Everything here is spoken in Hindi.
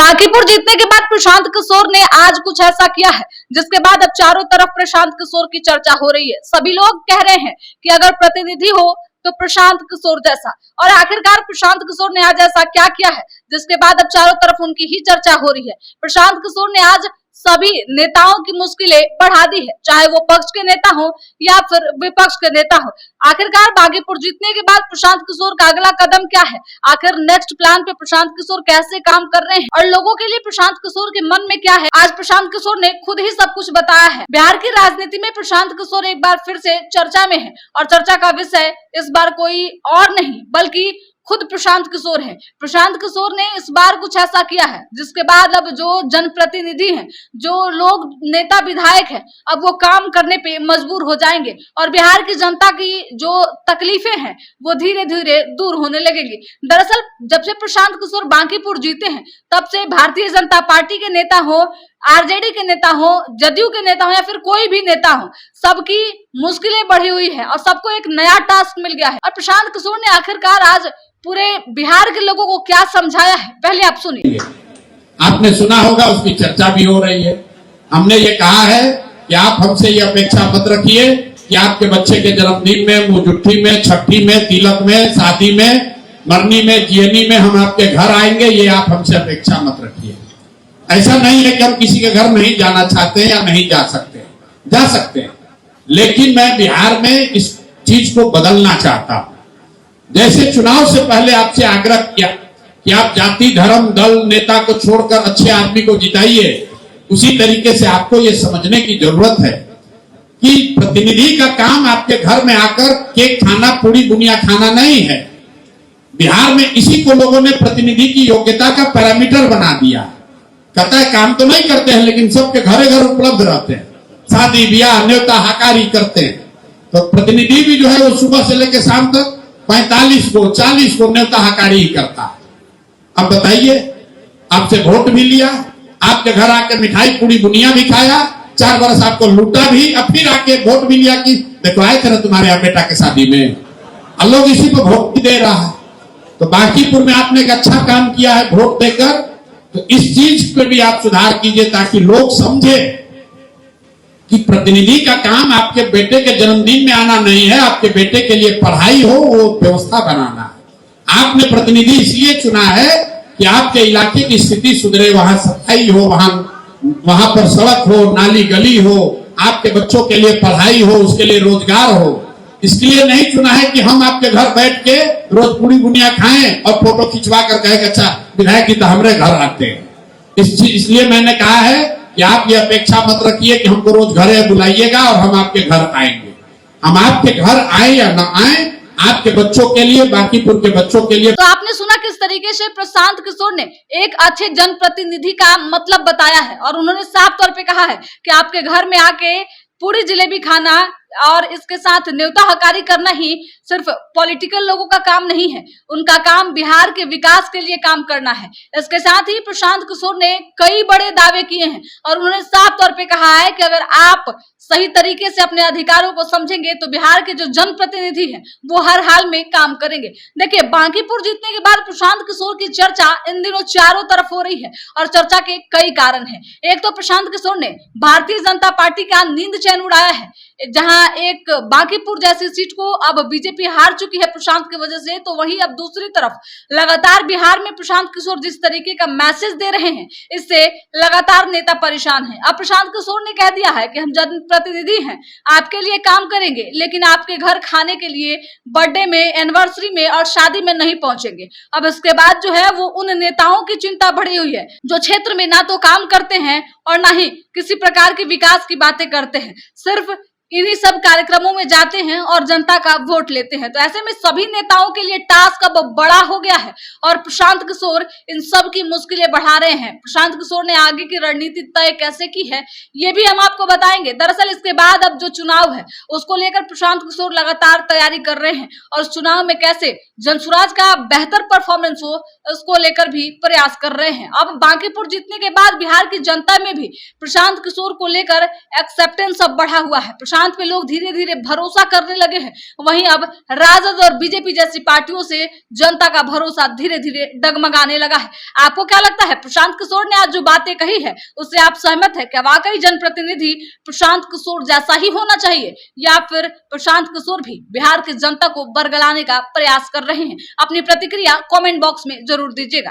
बांकीपुर जीतने के बाद प्रशांत किशोर ने आज कुछ ऐसा किया है जिसके बाद अब चारों तरफ प्रशांत किशोर की चर्चा हो रही है। सभी लोग कह रहे हैं कि अगर प्रतिनिधि हो तो प्रशांत किशोर जैसा, और आखिरकार प्रशांत किशोर ने आज ऐसा क्या किया है जिसके बाद अब चारों तरफ उनकी ही चर्चा हो रही है। प्रशांत किशोर ने आज सभी नेताओं की मुश्किलें बढ़ा दी है, चाहे वो पक्ष के नेता हो या फिर विपक्ष के नेता हो। आखिरकार बांकीपुर जीतने के बाद प्रशांत किशोर का अगला कदम क्या है, आखिर नेक्स्ट प्लान पे प्रशांत किशोर कैसे काम कर रहे हैं और लोगों के लिए प्रशांत किशोर के मन में क्या है, आज प्रशांत किशोर ने खुद ही सब कुछ बताया है। बिहार की राजनीति में प्रशांत किशोर एक बार फिर से चर्चा में है और चर्चा का विषय इस बार कोई और नहीं बल्कि खुद प्रशांत किशोर है। प्रशांत किशोर ने इस बार कुछ ऐसा किया है जिसके बाद अब जो जनप्रतिनिधि हैं, जो लोग नेता विधायक हैं, अब वो काम करने पे मजबूर हो जाएंगे और बिहार की जनता की जो तकलीफें हैं वो धीरे धीरे दूर होने लगेगी। दरअसल जब से प्रशांत किशोर बांकीपुर जीते हैं तब से भारतीय जनता पार्टी के नेता हो, आरजेडी के नेता हो, जदयू के नेता हो या फिर कोई भी नेता हो, सबकी मुश्किलें बढ़ी हुई है और सबको एक नया टास्क मिल गया है। और प्रशांत किशोर ने आखिरकार आज पूरे बिहार के लोगों को क्या समझाया है, पहले आप सुनिए। आपने सुना होगा, उसकी चर्चा भी हो रही है। हमने ये कहा है कि आप हमसे ये अपेक्षा मत रखिए कि आपके बच्चे के जन्मदिन में, मुजुट्ठी में, छठी में, तिलक में, शादी में, मरनी में, जीएनी में हम आपके घर आएंगे, ये आप हमसे अपेक्षा मत रखिए। ऐसा नहीं है कि हम किसी के घर नहीं जाना चाहते हैं या नहीं जा सकते, जा सकते हैं, लेकिन मैं बिहार में इस चीज को बदलना चाहता हूं। जैसे चुनाव से पहले आपसे आग्रह किया कि आप जाति, धर्म, दल, नेता को छोड़कर अच्छे आदमी को जिताइए, उसी तरीके से आपको ये समझने की जरूरत है कि प्रतिनिधि का काम आपके घर में आकर केक खाना, पूरी दुनिया खाना नहीं है। बिहार में इसी को लोगों ने प्रतिनिधि की योग्यता का पैरामीटर बना दिया। कहता है काम तो नहीं करते हैं लेकिन सबके घरे घर उपलब्ध रहते हैं, शादी ब्याह न्योता हकारी करते हैं। तो प्रतिनिधि भी जो है वो सुबह से लेकर शाम तक 45 को 40 को न्योता हकारी ही करता है। अब बताइए, आपसे वोट भी लिया, आपके घर आके मिठाई पूरी दुनिया भी खाया, 4 बरस आपको लूटा भी, अब फिर आके वोट भी लिया कि देखो आए थे ना तुम्हारे यहाँ बेटा के शादी में, और लोग इसी पर वोट भी दे रहा है। तो बांकीपुर में आपने एक अच्छा काम किया है वोट देकर, तो इस चीज पे भी आप सुधार कीजिए ताकि लोग समझे कि प्रतिनिधि का काम आपके बेटे के जन्मदिन में आना नहीं है, आपके बेटे के लिए पढ़ाई हो वो व्यवस्था बनाना है। आपने प्रतिनिधि इसलिए चुना है कि आपके इलाके की स्थिति सुधरे, वहां सफाई हो, वहां पर सड़क हो, नाली गली हो, आपके बच्चों के लिए पढ़ाई हो, उसके लिए रोजगार हो। इसके लिए नहीं चुना है कि हम आपके घर बैठ के रोज पूरी दुनिया खाएं और फोटो खिंचवा कर कहे अच्छा विधायक जी तो हमारे घर आते हैं। इसलिए मैंने कहा है कि आप ये अपेक्षा मत रखिए कि हमको रोज घरे बुलाइएगा और हम आपके घर आएंगे। हम आपके घर आए या ना आए, आपके बच्चों के लिए, बांकीपुर के बच्चों के लिए। तो आपने सुना किस तरीके से प्रशांत किशोर ने एक अच्छे जनप्रतिनिधि का मतलब बताया है और उन्होंने साफ तौर पे कहा है कि आपके घर में आके पूरी जलेबी खाना और इसके साथ न्योता हकारी करना ही सिर्फ पॉलिटिकल लोगों का काम नहीं है, उनका काम बिहार के विकास के लिए काम करना है। इसके साथ ही प्रशांत किशोर ने कई बड़े दावे किए हैं और उन्होंने साफ तौर पे कहा है कि अगर आप सही तरीके से अपने अधिकारों को समझेंगे तो बिहार के जो जनप्रतिनिधि हैं वो हर हाल में काम करेंगे। देखिए, बांकीपुर जीतने के बाद प्रशांत किशोर की चर्चा इन दिनों चारों तरफ हो रही है और चर्चा के कई कारण हैं। एक तो प्रशांत किशोर ने भारतीय जनता पार्टी का नींद चैन उड़ाया है, जहां एक बांकीपुर जैसी सीट को अब बीजेपी हार चुकी है प्रशांत की वजह से, तो वहीं अब दूसरी तरफ लगातार बिहार में प्रशांत किशोर जिस तरीके का मैसेज दे रहे हैं इससे लगातार नेता परेशान हैं। अब प्रशांत किशोर ने कह दिया है कि हम जनप्रतिनिधि हैं, आपके लिए काम करेंगे लेकिन आपके घर खाने के लिए बर्थडे में, एनिवर्सरी में और शादी में नहीं पहुंचेंगे। अब इसके बाद जो है वो उन नेताओं की चिंता बढ़ी हुई है जो क्षेत्र में ना तो काम करते हैं और ना ही किसी प्रकार के विकास की बातें करते हैं, सिर्फ इन्हीं सब कार्यक्रमों में जाते हैं और जनता का वोट लेते हैं। तो ऐसे में सभी नेताओं के लिए टास्क अब बड़ा हो गया है और प्रशांत किशोर इन सब की मुश्किलें बढ़ा रहे हैं। प्रशांत किशोर ने आगे की रणनीति तय कैसे की है ये भी हम आपको बताएंगे। दरअसल इसके बाद अब जो चुनाव है उसको लेकर प्रशांत किशोर लगातार तैयारी कर रहे हैं और उस चुनाव में कैसे जनसुराज का बेहतर परफॉर्मेंस हो उसको लेकर भी प्रयास कर रहे हैं। अब बांकीपुर जीतने के बाद बिहार की जनता में भी प्रशांत किशोर को लेकर एक्सेप्टेंस अब बढ़ा हुआ है। प्रशांत प्रशांत पे लोग धीरे धीरे भरोसा करने लगे हैं, वहीं अब राजद और बीजेपी जैसी पार्टियों से जनता का भरोसा धीरे धीरे डगमगाने लगा है। आपको क्या लगता है, प्रशांत किशोर ने आज जो बातें कही है उससे आप सहमत है? क्या वाकई जनप्रतिनिधि प्रशांत किशोर जैसा ही होना चाहिए, या फिर प्रशांत किशोर भी बिहार की जनता को बरगलाने का प्रयास कर रहे हैं? अपनी प्रतिक्रिया कमेंट बॉक्स में जरूर दीजिएगा।